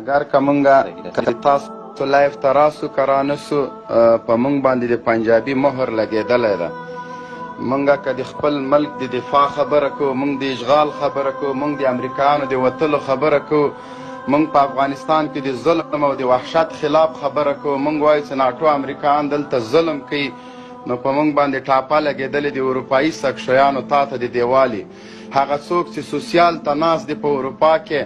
اگر که مونږ تاسو لایف ته راسو که رانسو په مونږ باندې د پنجابي مهر لګېدلی ده. مونږ که د خپل ملک د دفاع خبره کوو، مونږ د اشغال خبره کوو، مونږ د امریکایانو د وتلو خبره کوو، مونږ په افغانستان کې د ظلم او د وحشت خلاف خبره کوو، مونږ وایو چې ناټو امریکایان دلته ظلم کوي، نو په مونږ باندې ټاپه لګېدلې د اروپایي سکشیانو تا ته د دیوالي. هغه څوک چې سوسیال ته ناست دی په اروپا کې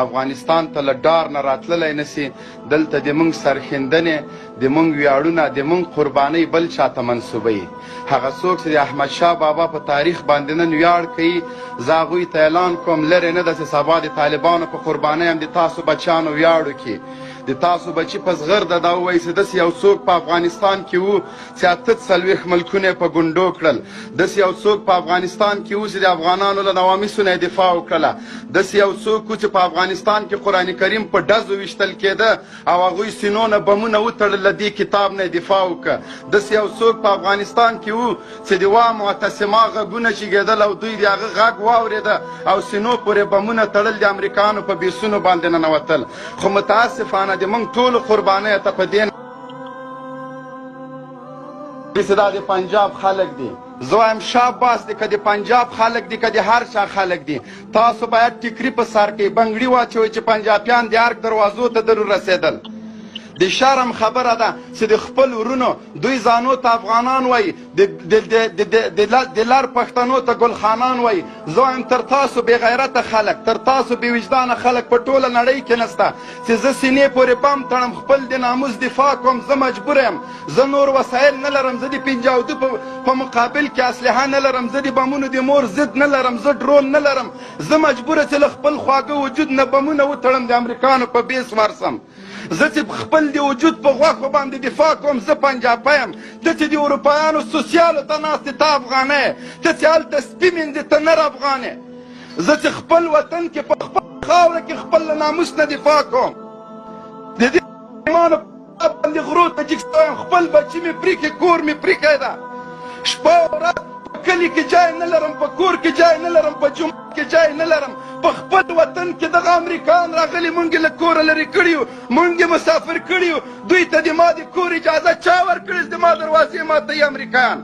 افغانستان ته له ډار نه راتللی نسي، دلته د مونږ سرښندنې، د مونږ ویاړونه، د مونږ قربانۍ بل چاته منسوبوي. هغه څوک چې د احمدشاه بابا په تاریخ باندې نن ویاړ کوي، زه هغوی ته اعلان کوم لرې نه ده چې سبا د طالبانو په قربانۍ هم د تاسو بچیانو ویاړ وکړي. د تاسو بچي په زغرده دا ووایي چې داسې یو څوک په افغانستان کې و چې 48 ملکونه یې په ګونډو کړل، داسې یو څوک په افغانستان کې و چې د افغانانو له نوامیسو نه یې دفاع وکړله، داسې یو څوک و چې په افغانستان کې قرآن کریم په ډزو ویشتل کېده او هغوی سینو نه بمونه وتړل، له دې کتاب نه یې دفاع وکړه. داسې یو څوک په افغانستان کې و چې د وا معتصما غږونه چېږېدل او دوی د هغه غږ واورېده او سینو پورې بمونه تړل، د امریکایانو په بیسونو باندې ننوتل. خو متاسفانه د موږ ټولو قربانیو ته په دې چې دا د پنجاب خلک دي. زه وایم شاباس دی که د پنجاب خلک دي که د هر چا خلک دي، تاسو باید ټیکري په سر کې بنګړي واچوئ چې پنجابیان د ارګ دروازو ته در رسېدل. د شرم خبره ده چې د خپل ورونو دوی ځانو ته افغانان وایي، د لر پښتنو ته ګلخانان وایي. زه وایم تر تاسو بې غیرته خلک، تر تاسو بې وجدانه خلک په ټوله نړۍ کې نسته چې زه سینې پورې بم تړم، خپل د ناموس دفاع کوم. زه مجبور یم، زه نور وسایل نه لرم، زه د پنجاودو په مقابل کې اسلحه نه لرم، زه د بمونو د مور ضد نه لرم، زه ډرون نه لرم. زه مجبوره چې له خپل خواږه وجود نه بمونه وتړم، د امریکانو په بیس ورسم. زه چې خپل د وجود په غوښو باندې دفاع کوم، زه پنجابی یم. ته چې د اروپایانو سوسیالو ته ناست یې، ته افغانه یې. ته چې هلته سپي مینځې، ته نر افغان یې. زه چې خپل وطن کې په خپل خاوره کې خپل له ناموس نه دفاع کوم، د دې ایمانو په باندې غرو ته جګ سوی یم، خپل بچي مې پرېښي، کور مې پرېښی ده. شپه او ورځ په کلي کې جای نه لرم، په کور کې جای نه لرم، په جومات کې جای نه لرم. په خپل وطن کې دغه امریکایان راغلي، مونږ یې له کوره لرې کړي یو، مونږ یې مسافر کړي یو. دوی ته د ما د کور اجازه چا ورکړې؟ د ما دروازې ماتوي امریکایان،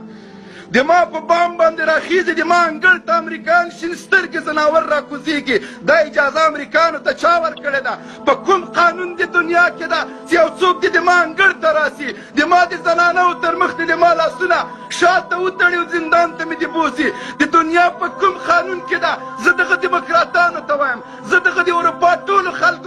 د ما په بام باندې راخیږي، د ما انګړ ته امریکایان شین سترګې ځناور راکوزېږي. دا اجازه امریکایانو ته چا ورکړې ده؟ په کوم قانون د دنیا کې ده چې یو څوک دې د ما انګړ ته راسي، د ما د زنانو تر مخ دې د ما لاسونه شاته وتړي او زندان ته مې دې بوسي؟ د دنیا په کوم قانون کې ده؟ زه دغه ډیموکراتانو ته وایم، زه دغه د اروپا ټولو خلکو